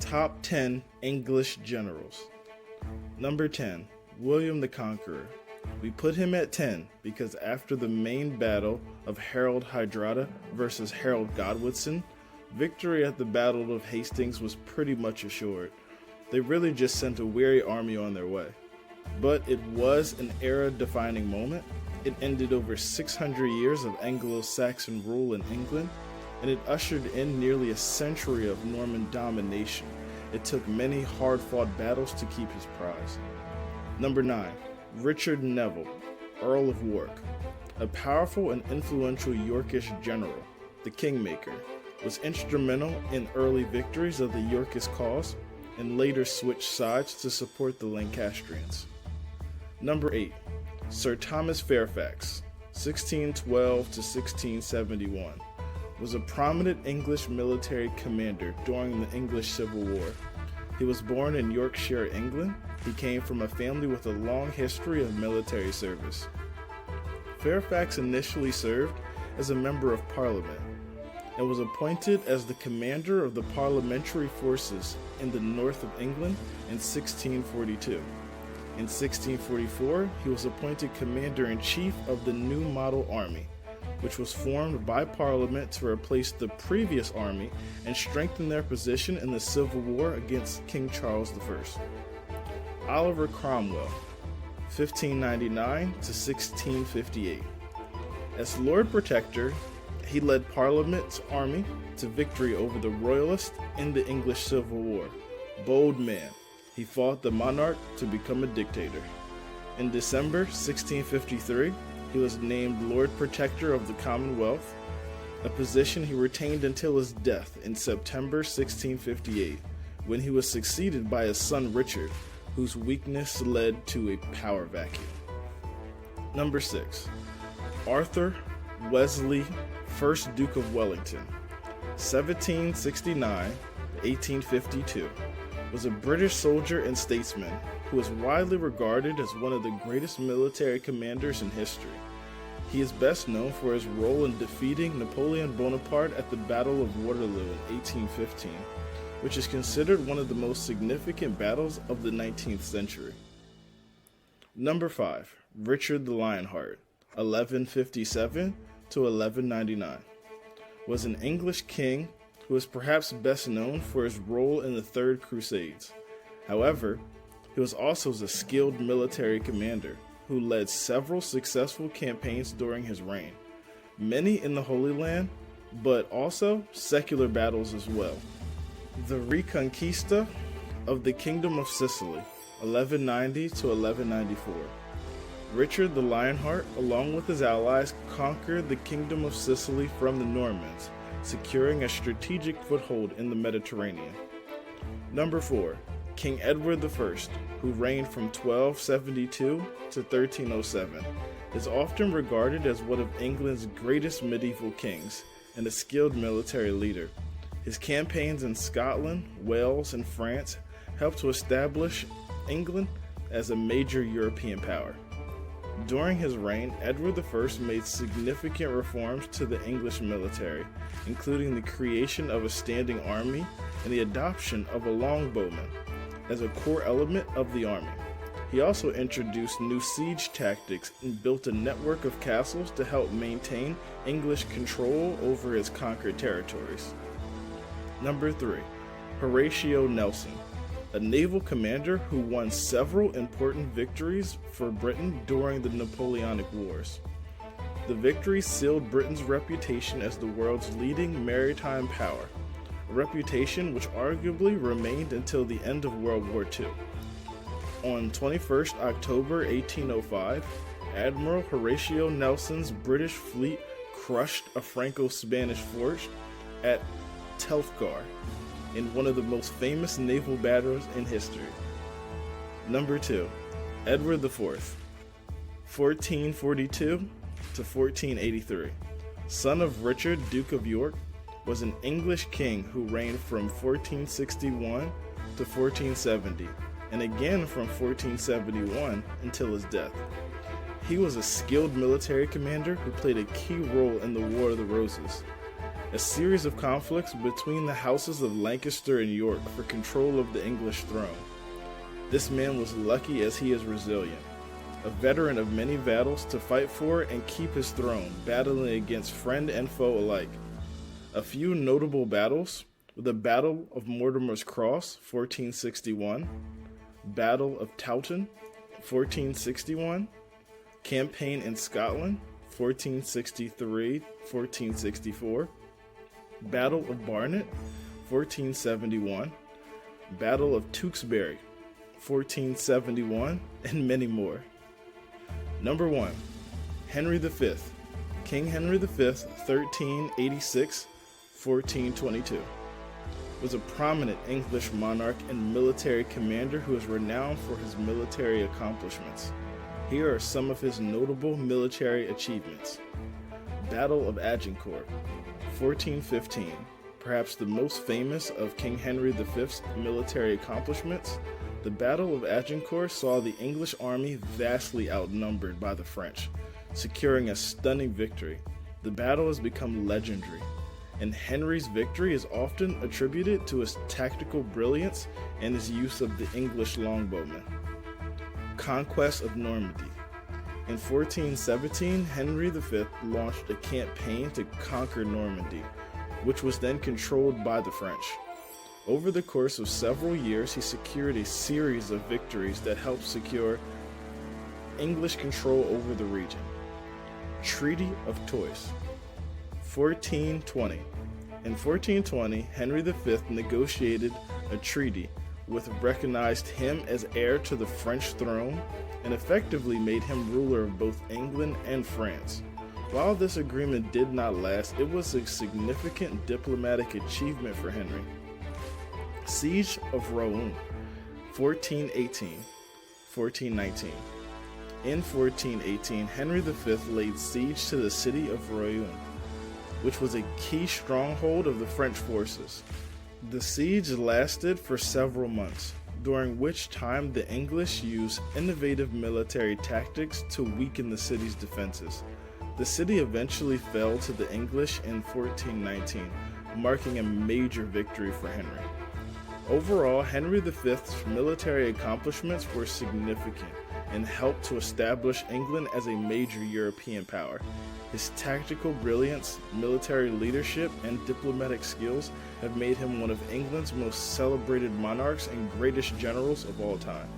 Top 10 English generals. Number 10, William the Conqueror. We put him at 10 because after the main battle of Harold Hydrada versus Harold Godwinson, victory at the Battle of Hastings was pretty much assured. They really just sent a weary army on their way. But it was an era-defining moment. It ended over 600 years of Anglo-Saxon rule in England, and it ushered in nearly a century of Norman domination. It took many hard-fought battles to keep his prize. Number 9, Richard Neville, Earl of Warwick. A powerful and influential Yorkish general, the Kingmaker, was instrumental in early victories of the Yorkist cause and later switched sides to support the Lancastrians. Number 8, Sir Thomas Fairfax, 1612 to 1671, was a prominent English military commander during the English Civil War. He was born in Yorkshire, England. He came from a family with a long history of military service. Fairfax initially served as a member of Parliament and was appointed as the commander of the parliamentary forces in the north of England in 1642. In 1644, he was appointed commander-in-chief of the New Model Army, which was formed by Parliament to replace the previous army and strengthen their position in the Civil War against King Charles I. Oliver Cromwell, 1599 to 1658. As Lord Protector, he led Parliament's army to victory over the Royalists in the English Civil War. Bold man, he fought the monarch to become a dictator. In December 1653, he was named Lord Protector of the Commonwealth, a position he retained until his death in September 1658, when he was succeeded by his son Richard, whose weakness led to a power vacuum. Number 6, Arthur Wesley, 1st Duke of Wellington, 1769 to 1852, was a British soldier and statesman who is widely regarded as one of the greatest military commanders in history. He is best known for his role in defeating Napoleon Bonaparte at the Battle of Waterloo in 1815, which is considered one of the most significant battles of the 19th century. Number 5, Richard the Lionheart, 1157 to 1199, was an English king who is perhaps best known for his role in the Third Crusades. However, he was also a skilled military commander who led several successful campaigns during his reign, many in the Holy Land, but also secular battles as well. The Reconquista of the Kingdom of Sicily, 1190 to 1194. Richard the Lionheart, along with his allies, conquered the Kingdom of Sicily from the Normans, securing a strategic foothold in the Mediterranean. Number 4, King Edward I, who reigned from 1272 to 1307, is often regarded as one of England's greatest medieval kings and a skilled military leader. His campaigns in Scotland, Wales, and France helped to establish England as a major European power. During his reign, Edward I made significant reforms to the English military, including the creation of a standing army and the adoption of a longbowman as a core element of the army. He also introduced new siege tactics and built a network of castles to help maintain English control over his conquered territories. Number 3, Horatio Nelson, a naval commander who won several important victories for Britain during the Napoleonic Wars. The victory sealed Britain's reputation as the world's leading maritime power, a reputation which arguably remained until the end of World War II. On 21st October 1805, Admiral Horatio Nelson's British fleet crushed a Franco-Spanish force at Trafalgar in one of the most famous naval battles in history. Number 2, Edward IV, 1442 to 1483, son of Richard, Duke of York, was an English king who reigned from 1461 to 1470, and again from 1471 until his death. He was a skilled military commander who played a key role in the War of the Roses. a series of conflicts between the houses of Lancaster and York for control of the English throne. This man was lucky as he is resilient, a veteran of many battles to fight for and keep his throne, battling against friend and foe alike. A few notable battles: the Battle of Mortimer's Cross, 1461, Battle of Towton, 1461, Campaign in Scotland, 1463-1464, Battle of Barnet, 1471, Battle of Tewkesbury, 1471, and many more. Number 1. Henry V. King Henry V, 1386-1422. Was a prominent English monarch and military commander who is renowned for his military accomplishments. Here are some of his notable military achievements. Battle of Agincourt, 1415. Perhaps the most famous of King Henry V's military accomplishments, the Battle of Agincourt saw the English army vastly outnumbered by the French, securing a stunning victory. The battle has become legendary, and Henry's victory is often attributed to his tactical brilliance and his use of the English longbowmen. Conquest of Normandy. In 1417, Henry V launched a campaign to conquer Normandy, which was then controlled by the French. Over the course of several years, he secured a series of victories that helped secure English control over the region. Treaty of Troyes, 1420. In 1420, Henry V negotiated a treaty which recognized him as heir to the French throne and effectively made him ruler of both England and France. While this agreement did not last, it was a significant diplomatic achievement for Henry. Siege of Rouen, 1418-1419. In 1418, Henry V laid siege to the city of Rouen, which was a key stronghold of the French forces. The siege lasted for several months, during which time the English used innovative military tactics to weaken the city's defenses. The city eventually fell to the English in 1419, marking a major victory for Henry. Overall, Henry V's military accomplishments were significant and helped to establish England as a major European power. His tactical brilliance, military leadership, and diplomatic skills have made him one of England's most celebrated monarchs and greatest generals of all time.